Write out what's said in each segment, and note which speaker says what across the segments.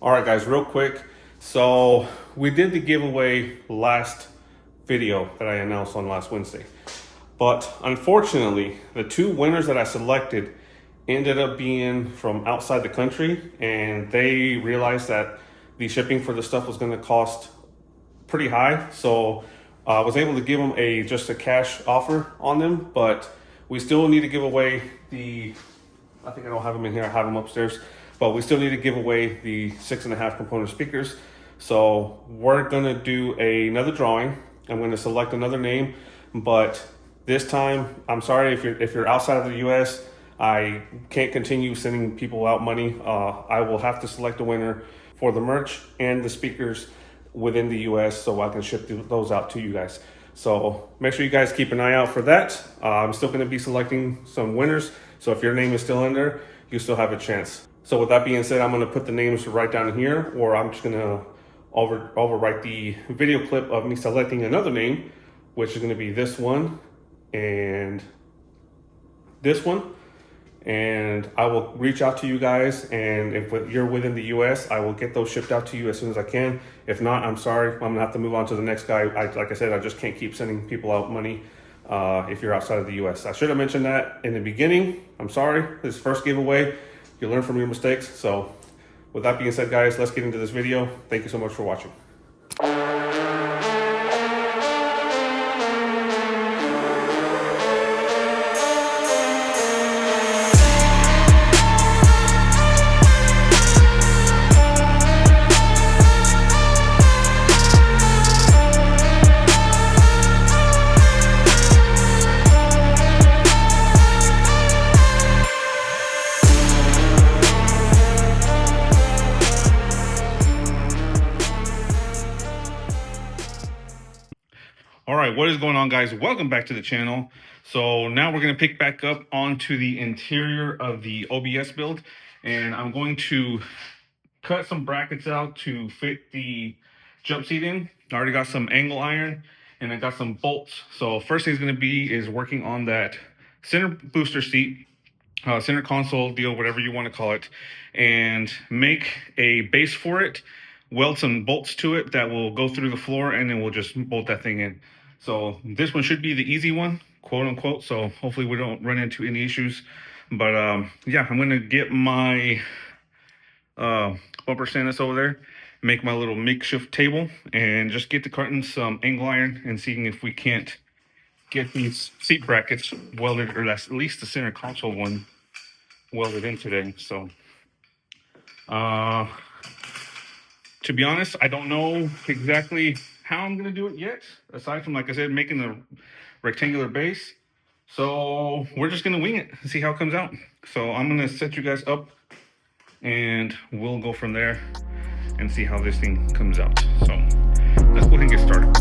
Speaker 1: All right, guys, real quick. So we did the giveaway last video that I announced on last Wednesday. But unfortunately, the two winners that I selected ended up being from outside the country, and they realized that the shipping for the stuff was going to cost pretty high. So I was able to give them just a cash offer on them, but we still need to give away I think I don't have them in here, I have them upstairs, but we still need to give away the 6.5 component speakers. So we're gonna do another drawing. I'm gonna select another name, but this time, I'm sorry if you're outside of the US, I can't continue sending people out money. I will have to select a winner for the merch and the speakers within the US so I can ship those out to you guys. So make sure you guys keep an eye out for that. I'm still gonna be selecting some winners. So if your name is still in there, you still have a chance. So with that being said, I'm gonna put the names right down here, or I'm just gonna overwrite the video clip of me selecting another name, which is gonna be this one and this one. And I will reach out to you guys, and if you're within the US, I will get those shipped out to you as soon as I can. If not, I'm sorry, I'm gonna have to move on to the next guy. Like I said, I just can't keep sending people out money if you're outside of the US. I should have mentioned that in the beginning. I'm sorry, this first giveaway, you learn from your mistakes. So with that being said, guys, let's get into this video. Thank you so much for watching. All right, what is going on, guys? Welcome back to the channel. So now we're going to pick back up onto the interior of the OBS build, and I'm going to cut some brackets out to fit the jump seat in. I already got some angle iron and I got some bolts. So first thing is going to be is working on that center booster seat, center console deal, whatever you want to call it, and make a base for it, weld some bolts to it that will go through the floor, and then we'll just bolt that thing in. So this one should be the easy one, quote unquote. So hopefully we don't run into any issues. But yeah, I'm gonna get my bumper stand that's over there, make my little makeshift table, and just get to cutting some angle iron and seeing if we can't get these seat brackets welded, or at least the center console one welded in today. So to be honest, I don't know exactly how I'm gonna do it yet, aside from, like I said, making a rectangular base. So we're just gonna wing it and see how it comes out. So I'm gonna set you guys up and we'll go from there and see how this thing comes out. So let's go ahead and get started.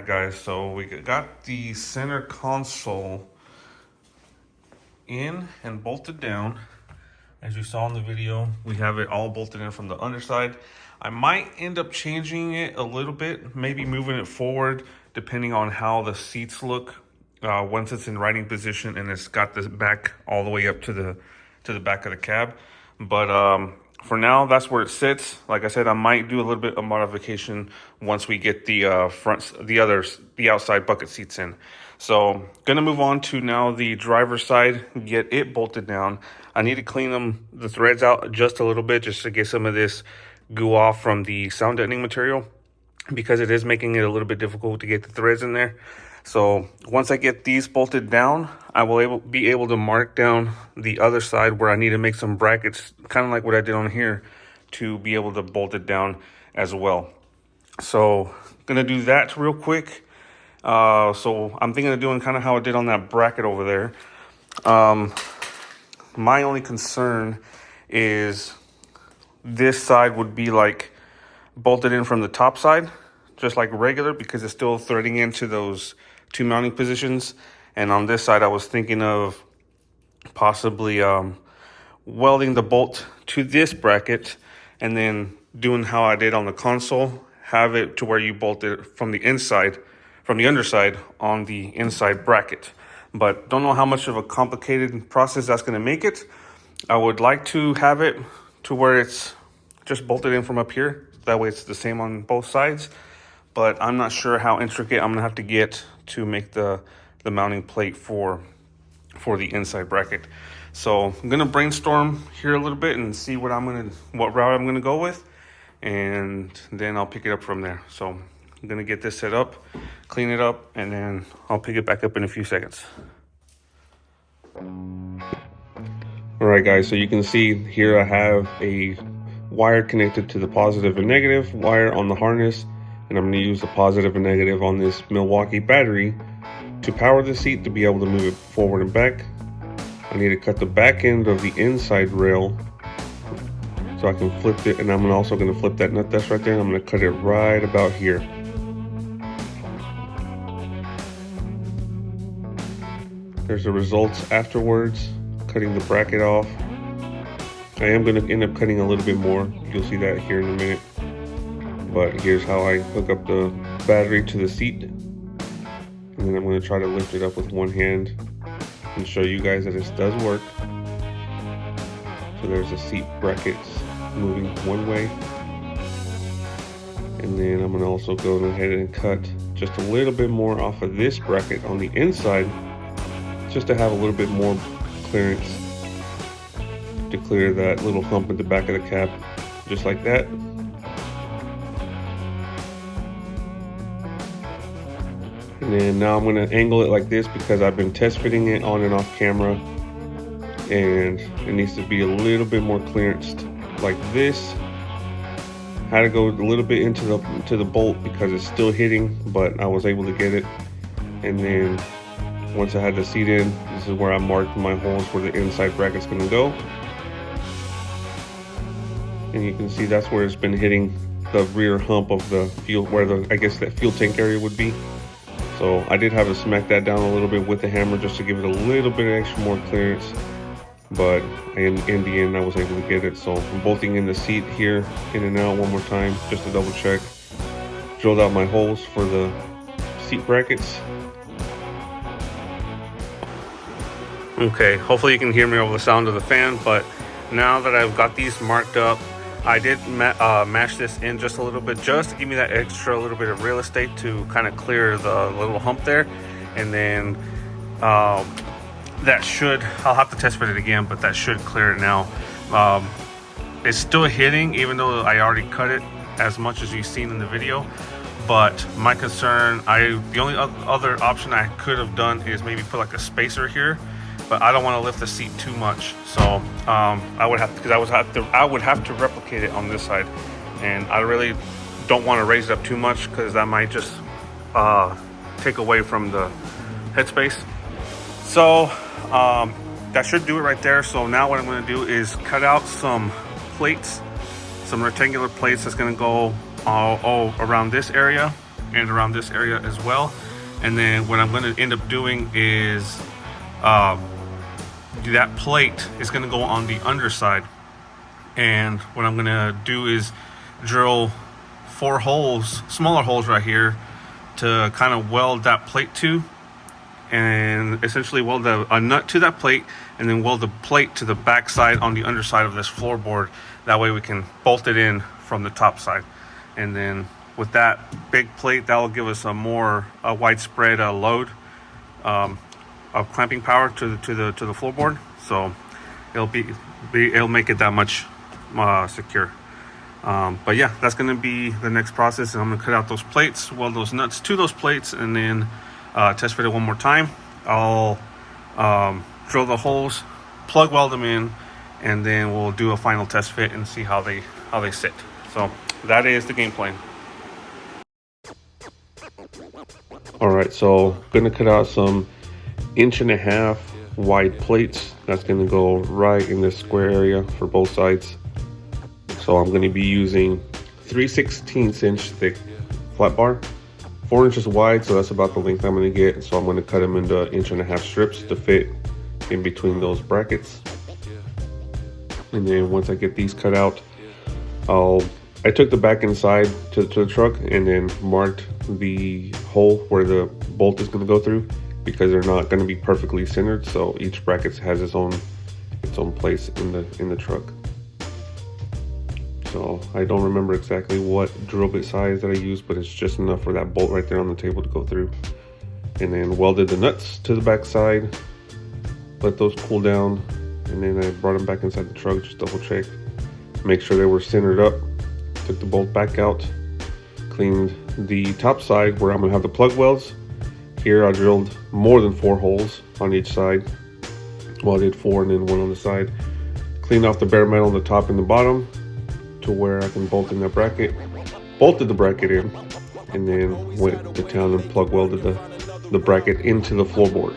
Speaker 1: guys, so we got the center console in and bolted down. As you saw in the video, we have it all bolted in from the underside. I might end up changing it a little bit, maybe moving it forward depending on how the seats look once it's in riding position and it's got the back all the way up to the back of the cab. But for now, that's where it sits. Like I said, I might do a little bit of modification once we get the the outside bucket seats in. So gonna move on to now the driver's side, get it bolted down. I need to clean the threads out just a little bit, just to get some of this goo off from the sound deadening material, because it is making it a little bit difficult to get the threads in there. So once I get these bolted down, I will be able to mark down the other side where I need to make some brackets, kind of like what I did on here, to be able to bolt it down as well. So gonna do that real quick. So I'm thinking of doing kind of how I did on that bracket over there. My only concern is this side would be like bolted in from the top side, just like regular, because it's still threading into those two mounting positions. And on this side, I was thinking of possibly welding the bolt to this bracket and then doing how I did on the console, have it to where you bolt it from the inside, from the underside on the inside bracket. But don't know how much of a complicated process that's going to make it. I would like to have it to where it's just bolted in from up here. That way it's the same on both sides. But I'm not sure how intricate I'm gonna have to get to make the mounting plate for the inside bracket. So I'm gonna brainstorm here a little bit and see what route I'm gonna go with, and then I'll pick it up from there. So I'm gonna get this set up, clean it up, and then I'll pick it back up in a few seconds. All right, guys, so you can see here I have a wire connected to the positive and negative wire on the harness, and I'm going to use the positive and negative on this Milwaukee battery to power the seat to be able to move it forward and back. I need to cut the back end of the inside rail so I can flip it, and I'm also going to flip that nut that's right there, and I'm going to cut it right about here. There's the results afterwards, cutting the bracket off. I am going to end up cutting a little bit more. You'll see that here in a minute. But here's how I hook up the battery to the seat. And then I'm going to try to lift it up with one hand and show you guys that this does work. So there's the seat brackets moving one way. And then I'm going to also go ahead and cut just a little bit more off of this bracket on the inside, just to have a little bit more clearance to clear that little hump at the back of the cab, just like that. And then now I'm going to angle it like this because I've been test fitting it on and off camera, and it needs to be a little bit more clearanced like this. Had to go a little bit into the bolt because it's still hitting, but I was able to get it. And then once I had the seat in, this is where I marked my holes where the inside bracket's going to go. And you can see that's where it's been hitting the rear hump of the fuel, where I guess that fuel tank area would be. So I did have to smack that down a little bit with the hammer just to give it a little bit extra more clearance. But in the end, I was able to get it. So I'm bolting in the seat here, in and out one more time, just to double check. Drilled out my holes for the seat brackets. Okay, hopefully you can hear me over the sound of the fan, but now that I've got these marked up, I did mash this in just a little bit, just to give me that extra little bit of real estate to kind of clear the little hump there. And then that should, I'll have to test fit it again, but that should clear it now. It's still hitting, even though I already cut it as much as you've seen in the video. But my concern, the only other option I could have done is maybe put like a spacer here, but I don't want to lift the seat too much. So I would have to, because I would have to replicate it on this side, and I really don't want to raise it up too much because that might just take away from the headspace. So that should do it right there. So now what I'm going to do is cut out some plates, some rectangular plates that's going to go all around this area, and around this area as well. And then what I'm going to end up doing is that plate is going to go on the underside. And what I'm going to do is drill 4 holes, smaller holes right here, to kind of weld that plate to, and essentially weld a nut to that plate, and then weld the plate to the back side on the underside of this floorboard. That way we can bolt it in from the top side. And then with that big plate, that will give us a more widespread load of clamping power to the floorboard. So it'll make it that much secure. But yeah, that's going to be the next process. And I'm going to cut out those plates, weld those nuts to those plates, and then test fit it one more time. I'll drill the holes, plug weld them in, and then we'll do a final test fit and see how they sit. So that is the game plan. All right, so gonna cut out some 1.5 inch wide plates. That's gonna go right in this square area for both sides. So I'm gonna be using 3/16 inch thick flat bar, 4 inches wide, so that's about the length I'm gonna get. So I'm gonna cut them into 1.5 inch strips to fit in between those brackets. And then once I get these cut out, I took the back inside to the truck and then marked the hole where the bolt is going to go through, because they're not going to be perfectly centered. So each bracket has its own place in the truck. So I don't remember exactly what drill bit size that I used, but it's just enough for that bolt right there on the table to go through. And then welded the nuts to the back side, let those cool down, and then I brought them back inside the truck, just double check, make sure they were centered up. Took the bolt back out, cleaned the top side where I'm gonna have the plug welds. Here I drilled more than 4 holes on each side. Well, I did 4 and then 1 on the side. Cleaned off the bare metal on the top and the bottom to where I can bolt in that bracket. Bolted the bracket in, and then went to town and plug welded the bracket into the floorboard.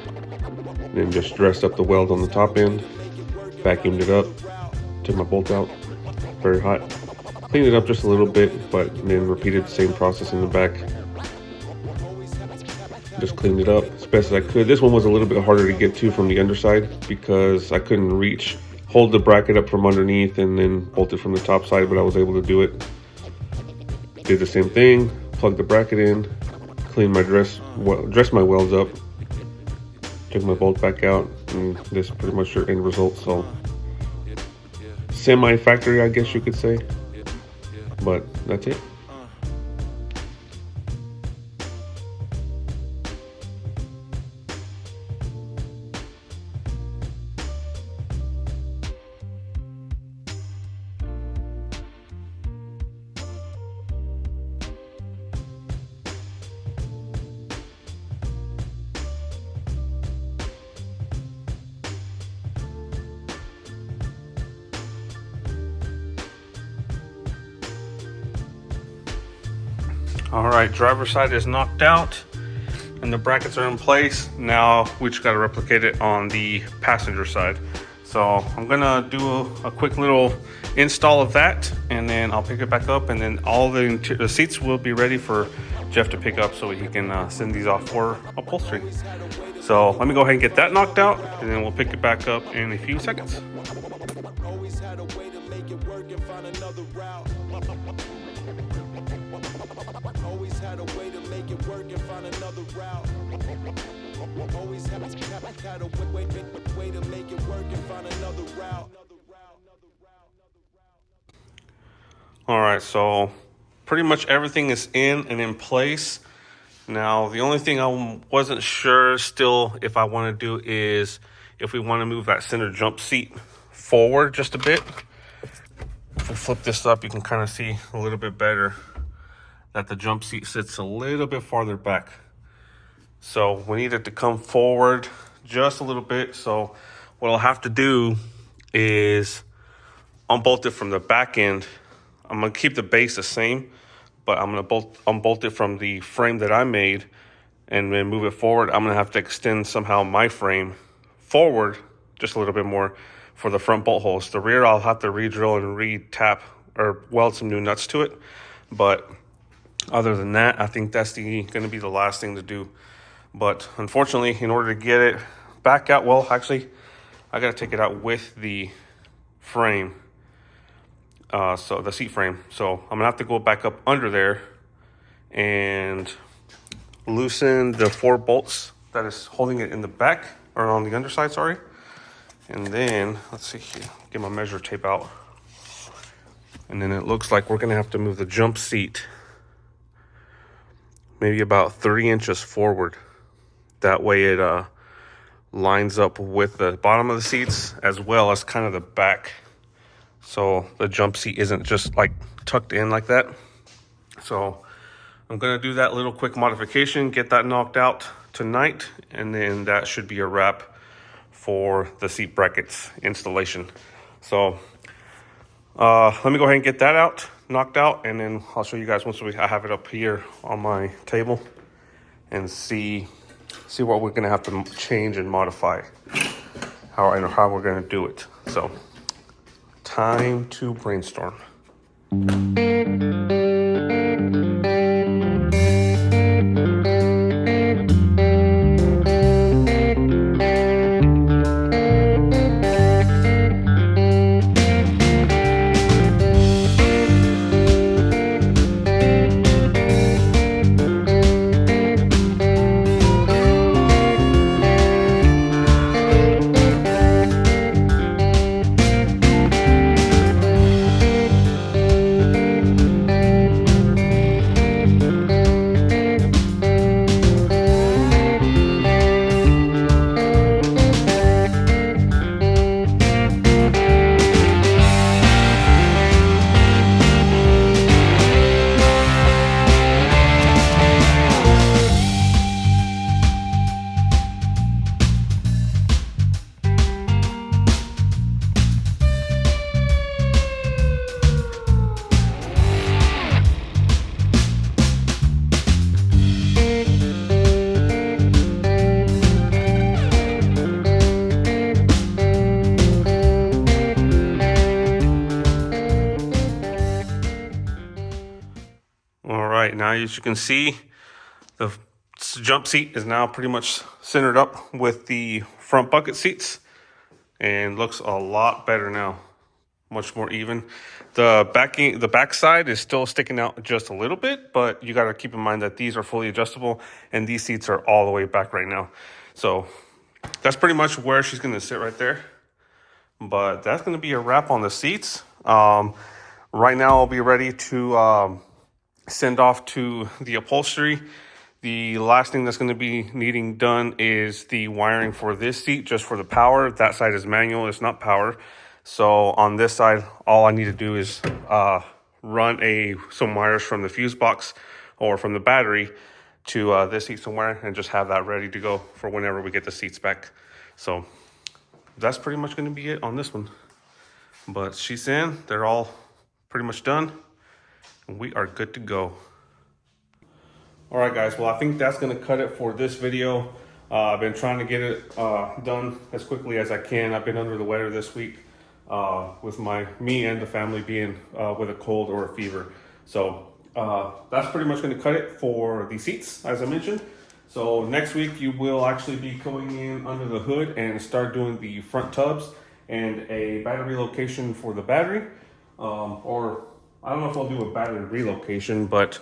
Speaker 1: And then just dressed up the weld on the top end, vacuumed it up, took my bolt out, very hot. Cleaned it up just a little bit, but then repeated the same process in the back. Just cleaned it up as best as I could. This one was a little bit harder to get to from the underside because I couldn't hold the bracket up from underneath and then bolt it from the top side, but I was able to do it. Did the same thing, plugged the bracket in, cleaned my dressed my welds up, took my bolt back out, and this is pretty much your end result. So semi-factory, I guess you could say. But that's it. All right, driver's side is knocked out and the brackets are in place. Now we just got to replicate it on the passenger side. So I'm gonna do a quick little install of that, and then I'll pick it back up, and then all the seats will be ready for Jeff to pick up so he can send these off for upholstery. So let me go ahead and get that knocked out, and then we'll pick it back up in a few seconds.
Speaker 2: Always had a way to make it work and find another route. Always had a way to make it work and find another route. Always had a way to make it work and find another route.
Speaker 1: All right, so pretty much everything is in and in place. Now, the only thing I wasn't sure still if I want to do is if we want to move that center jump seat forward just a bit. If we flip this up, you can kind of see a little bit better that the jump seat sits a little bit farther back. So we need it to come forward just a little bit. So what I'll have to do is unbolt it from the back end. I'm gonna keep the base the same, but I'm gonna unbolt it from the frame that I made and then move it forward. I'm gonna have to extend somehow my frame forward just a little bit more for the front bolt holes. The rear, I'll have to re-drill and re-tap or weld some new nuts to it. But Other than that, I think that's going to be the last thing to do. But unfortunately, in order to get it back out, well, actually, I got to take it out with the frame, so the seat frame. So I'm gonna have to go back up under there and loosen the 4 bolts that is holding it in the back, or on the underside, sorry. And then, let's see here, get my measure tape out. And then it looks like we're gonna have to move the jump seat maybe about 3 inches forward. That way it lines up with the bottom of the seats as well as kind of the back. So the jump seat isn't just like tucked in like that. So I'm gonna do that little quick modification, get that knocked out tonight, and then that should be a wrap for the seat brackets installation. So let me go ahead and get that out, knocked out, and then I'll show you guys once I have it up here on my table and see what we're gonna have to change and modify, how we're gonna do it. So time to brainstorm. Now, as you can see, the jump seat is now pretty much centered up with the front bucket seats and looks a lot better now, much more even. The back side is still sticking out just a little bit, but you got to keep in mind that these are fully adjustable and these seats are all the way back right now. So that's pretty much where she's going to sit right there. But that's going to be a wrap on the seats. Right now I'll be ready to send off to the upholstery. The last thing that's going to be needing done is the wiring for this seat, just for the power. That side is manual, it's not power. So on this side, all I need to do is run some wires from the fuse box or from the battery to this seat somewhere, and just have that ready to go for whenever we get the seats back. So that's pretty much going to be it on this one. But she's in, they're all pretty much done. We are good to go. All right, guys. Well, I think that's going to cut it for this video. I've been trying to get it done as quickly as I can. I've been under the weather this week with me and the family being with a cold or a fever. So that's pretty much going to cut it for the seats, as I mentioned. So next week you will actually be going in under the hood and start doing the front tubs and a battery relocation for the battery, or I don't know if I'll do a battery relocation, but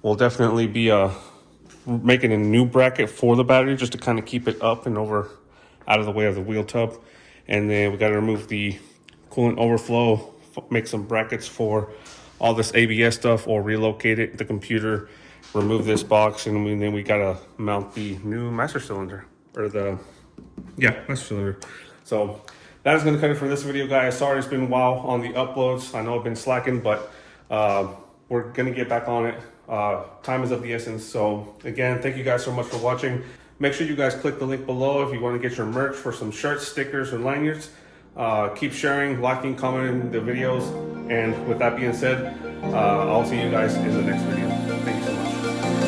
Speaker 1: we'll definitely be making a new bracket for the battery just to kind of keep it up and over out of the way of the wheel tub. And then we got to remove the coolant overflow, make some brackets for all this ABS stuff, or relocate it, the computer, remove this box, and then we got to mount the new master cylinder, or master cylinder. So that is going to cut it for this video, guys. Sorry it's been a while on the uploads. I know I've been slacking, but we're going to get back on it. Time is of the essence. So again, thank you guys so much for watching. Make sure you guys click the link below if you want to get your merch for some shirts, stickers, or lanyards. Keep sharing, liking, commenting the videos. And with that being said, I'll see you guys in the next video. Thank you so much.